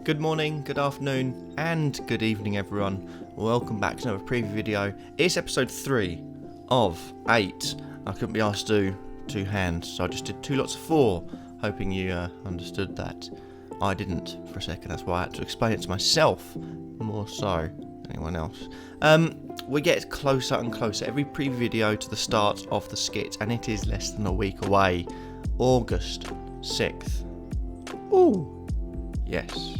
Good morning, good afternoon, and good evening, everyone. Welcome back to another preview video. It's episode 3 of 8. I couldn't be asked to do 2 hands, so I just did 2 lots of 4, hoping you understood that. I didn't for a second, that's why I had to explain it to myself, more so than anyone else. We get closer and closer every preview video to the start of the skit, and it is less than a week away. August 6th. Ooh, yes.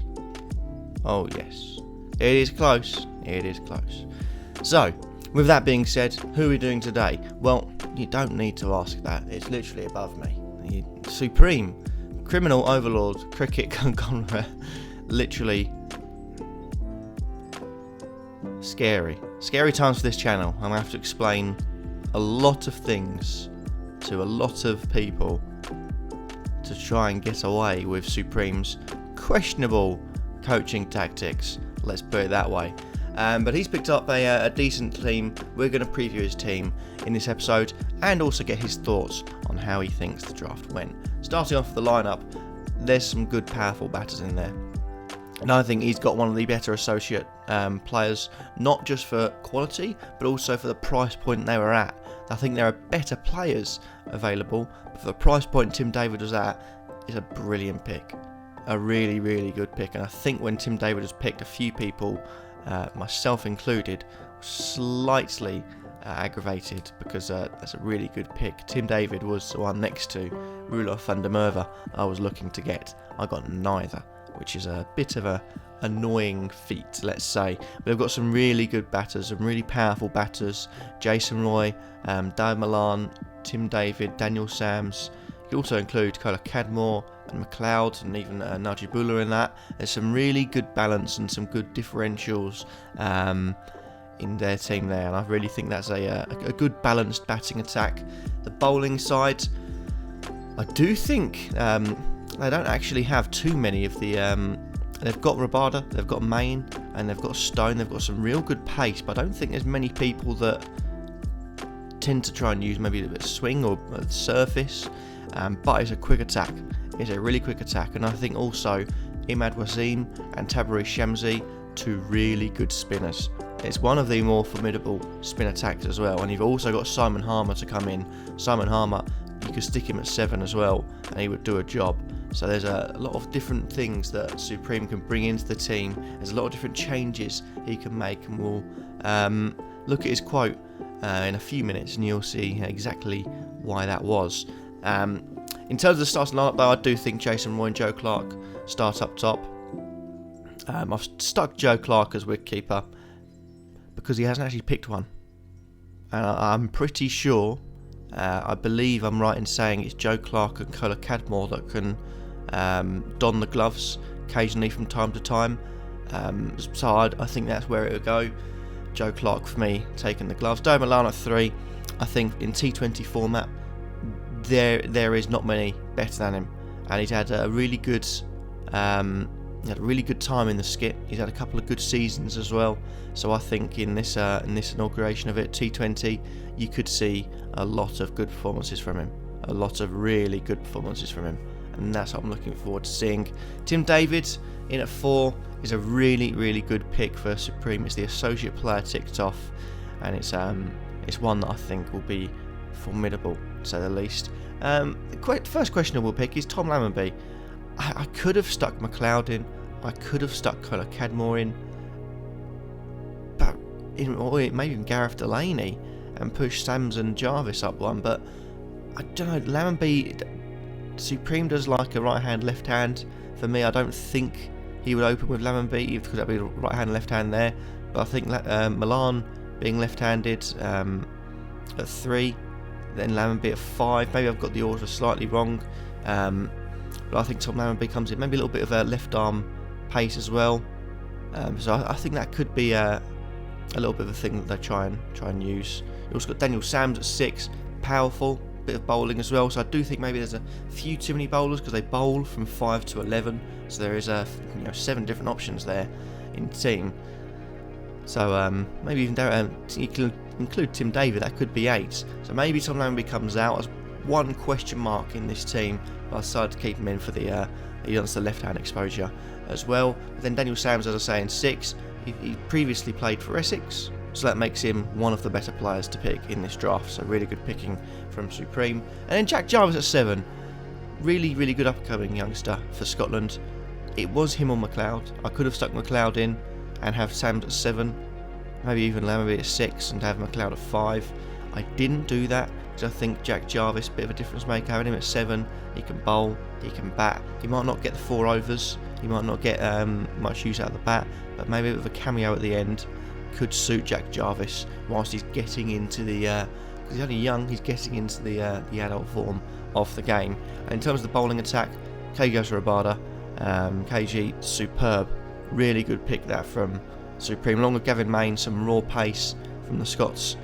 Oh yes, it is close, it is close. So, with that being said, who are we doing today? Well, you don't need to ask that, it's literally above me. Supreme, Criminal Overlord, Cricket Conglomerate, literally scary. Scary times for this channel. I'm going to have to explain a lot of things to a lot of people to try and get away with Supreme's questionable coaching tactics, let's put it that way. But he's picked up a decent team. We're going to preview his team in this episode and also get his thoughts on how he thinks the draft went. Starting off with the lineup, there's some good powerful batters in there. And I think he's got one of the better associate players, not just for quality, but also for the price point they were at. I think there are better players available, but for the price point Tim David was at, is a brilliant pick. A really, really good pick. And I think when Tim David has picked, a few people, myself included, slightly aggravated because that's a really good pick. Tim David was the one next to Roelof van der Merwe I was looking to get. I got neither, which is a bit of a annoying feat, let's say. But they've got some really good batters, some really powerful batters. Jason Roy, Dave Milan, Tim David, Daniel Sams. You also include Kola Cadmore and McLeod and even Najee Bula in that. There's some really good balance and some good differentials in their team there, and I really think that's a good balanced batting attack. The bowling side, I do think they don't actually have too many of the... they've got Rabada, they've got Main, and they've got Stone. They've got some real good pace, but I don't think there's many people that tend to try and use maybe a bit of swing or surface. But it's a quick attack. It's a really quick attack, and I think also Imad Wasim and Tabari Shamsi, 2 really good spinners. It's one of the more formidable spin attacks as well, and you've also got Simon Harmer to come in. Simon Harmer, you could stick him at 7 as well, and he would do a job. So there's a lot of different things that Supreme can bring into the team. There's a lot of different changes he can make, and we'll look at his quote in a few minutes, and you'll see exactly why that was. In terms of the starting lineup, though, I do think Jason Roy and Joe Clark start up top. I've stuck Joe Clark as wicketkeeper because he hasn't actually picked one, and I'm pretty sure, I believe I'm right in saying it's Joe Clark and Kola Cadmore that can don the gloves occasionally from time to time. So I think that's where it would go. Joe Clark for me taking the gloves. Dave Milan at 3. I think in T20 format, there is not many better than him, and he's had a really good time in the skit. He's had a couple of good seasons as well, so I think in this inauguration of it, T20, you could see a lot of good performances from him, a lot of really good performances from him, and that's what I'm looking forward to seeing. Tim David in at 4 is a really, really good pick for Supreme. It's the associate player ticked off, and it's one that I think will be formidable, to say the least. First questionable pick is Tom Lammonby. I could have stuck McLeod in, I could have stuck Kola Cadmore in, but or maybe even Gareth Delaney and pushed Sams and Jarvis up one, but I don't know. Lammonby, Supreme does like a right hand, left hand. For me, I don't think he would open with Lammonby because that'd be right hand, left hand there, but I think Milan being left handed at 3, then Lammonby at 5. Maybe I've got the order slightly wrong, but I think Tom Lammonby comes in, maybe a little bit of a left arm pace as well. So I think that could be a little bit of a thing that they try and use. You've also got Daniel Sams at 6, powerful, bit of bowling as well. So I do think maybe there's a few too many bowlers because they bowl from 5 to 11. So there is 7 different options there in the team. So maybe even include Tim David, that could be 8. So maybe Tom Lammonby comes out as one question mark in this team, but I decided to keep him in for the he wants the left-hand exposure as well. But then Daniel Sams, as I say, in 6, he previously played for Essex, so that makes him one of the better players to pick in this draft. So really good picking from Supreme. And then Jack Jarvis at 7, really good upcoming youngster for Scotland. It was him or McLeod. I could have stuck McLeod in and have Sams at 7, maybe even maybe at 6 and have McLeod at 5. I didn't do that because I think Jack Jarvis, bit of a difference maker. Having him at 7, he can bowl, he can bat. He might not get the 4 overs, he might not get much use out of the bat, but maybe with a cameo at the end could suit Jack Jarvis whilst he's getting into the, because he's only young, he's getting into the adult form of the game. And in terms of the bowling attack, KG goes for Rabada. KG, superb, really good pick that from Supreme, along with Gavin Main, some raw pace from the Scots.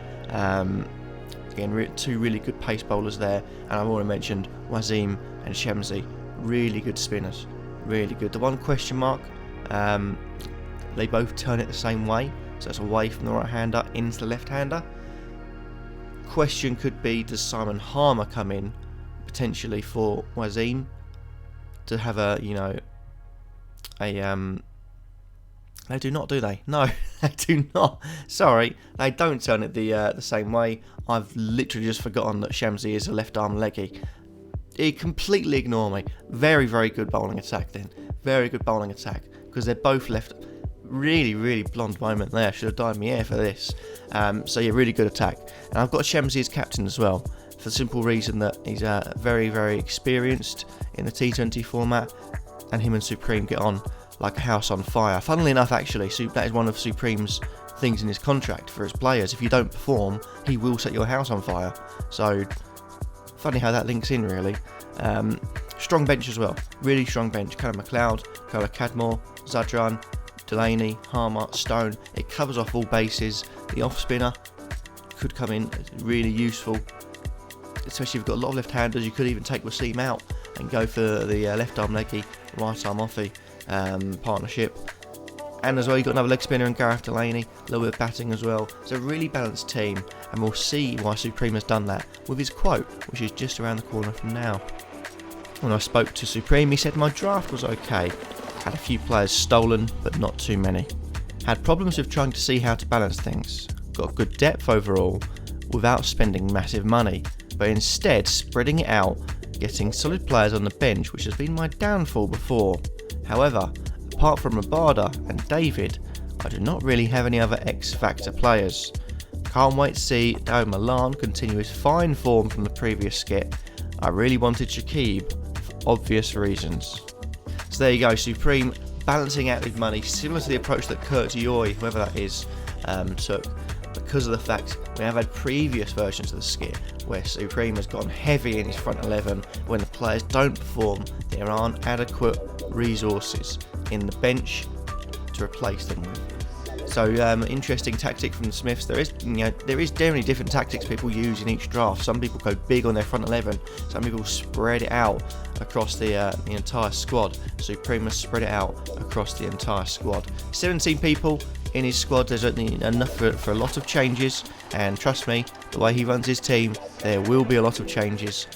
Again, 2 really good pace bowlers there, and I've already mentioned Wasim and Shamsi, really good spinners, really good. The one question mark, they both turn it the same way, so it's away from the right-hander into the left-hander. Question could be, does Simon Harmer come in potentially for Wasim to have they do not, do they? No, they do not. Sorry, they don't turn it the same way. I've literally just forgotten that Shamsi is a left-arm leggy. Completely ignore me. Very good bowling attack then. Very good bowling attack, because they're both left. Really blonde moment there. Should have dyed my hair for this. So yeah, really good attack. And I've got Shamsi as captain as well, for the simple reason that he's very experienced in the T20 format, and him and Supreme get on like a house on fire. Funnily enough, actually, that is one of Supreme's things in his contract for his players. If you don't perform, he will set your house on fire. So, funny how that links in, really. Strong bench as well. Really strong bench. Callum McLeod, Kola Cadmore, Zadran, Delaney, Harmer, Stone. It covers off all bases. The off-spinner could come in really useful, especially if you've got a lot of left-handers. You could even take Wasim out and go for the left-arm leggy, right-arm offie partnership. And as well, you've got another leg spinner in Gareth Delaney, a little bit of batting as well. It's a really balanced team, and we'll see why Supreme has done that with his quote, which is just around the corner from now. When I spoke to Supreme, he said my draft was okay. Had a few players stolen, but not too many. Had problems with trying to see how to balance things. Got good depth overall, without spending massive money, but instead spreading it out, getting solid players on the bench, which has been my downfall before. However, apart from Rabada and David, I do not really have any other X-Factor players. Can't wait to see Darren Milan continue his fine form from the previous skit. I really wanted Shakib for obvious reasons. So there you go, Supreme balancing out his money, similar to the approach that Kurt Yoy, whoever that is, took, because of the fact we have had previous versions of the skit where Supreme has gone heavy in his front 11. When the players don't perform, there aren't adequate resources in the bench to replace them with. So interesting tactic from the Smiths. There is generally different tactics people use in each draft. Some people go big on their front 11. Some people spread it out across the entire squad. Supreme has spread it out across the entire squad. 17 people in his squad. There's enough for a lot of changes. And trust me, the way he runs his team, there will be a lot of changes.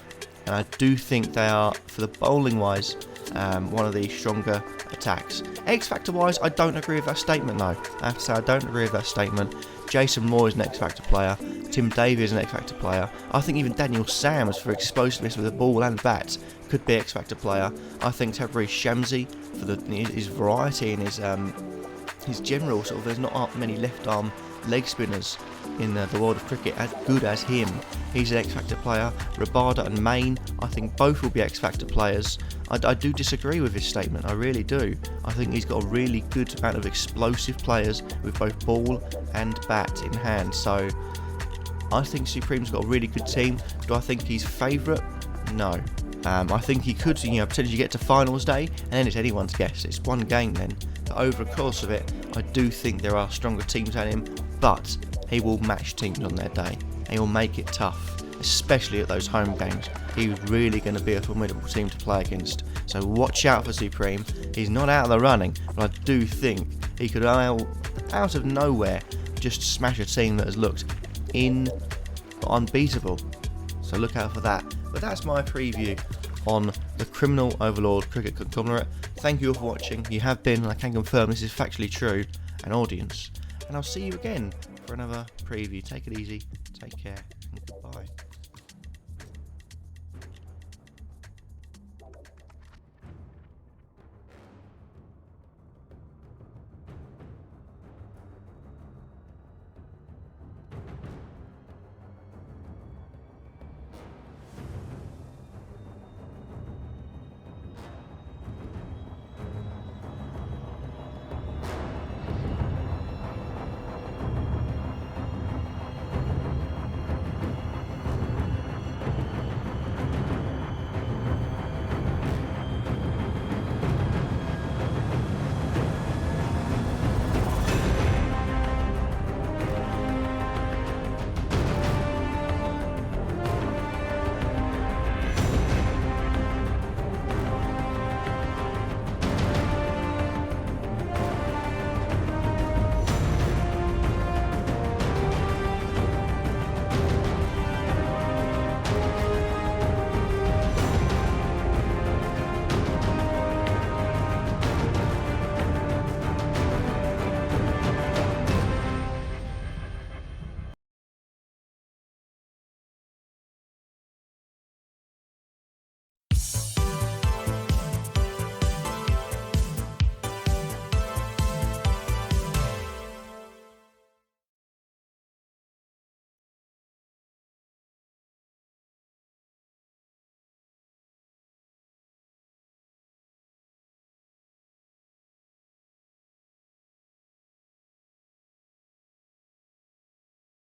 And I do think they are, for the bowling wise, one of the stronger attacks. X-Factor wise, I don't agree with that statement though. I have to say I don't agree with that statement. Jason Moore is an X-Factor player. Tim Davey is an X-Factor player. I think even Daniel Sams, for explosiveness with the ball and bat, could be X-Factor player. I think Tabrisi Shamsi, for his variety and his general sort of, there's not many left arm leg spinners in the world of cricket as good as him. He's an X-Factor player. Rabada and Main, I think both will be X-Factor players. I do disagree with his statement, I really do. I think he's got a really good amount of explosive players with both ball and bat in hand. So I think Supreme's got a really good team. Do I think he's favourite? No. I think he could potentially get to finals day, and then it's anyone's guess. It's one game then. But over the course of it, I do think there are stronger teams than him, but he will match teams on their day. He will make it tough, especially at those home games. He's really going to be a formidable team to play against. So watch out for Supreme. He's not out of the running, but I do think he could out of nowhere just smash a team that has looked unbeatable. so look out for that. But that's my preview on the criminal Overlord cricket conglomerate. Thank you all for watching. You have been, and I can confirm this is factually true, an audience. And I'll see you again for another preview. Take it easy. Take care.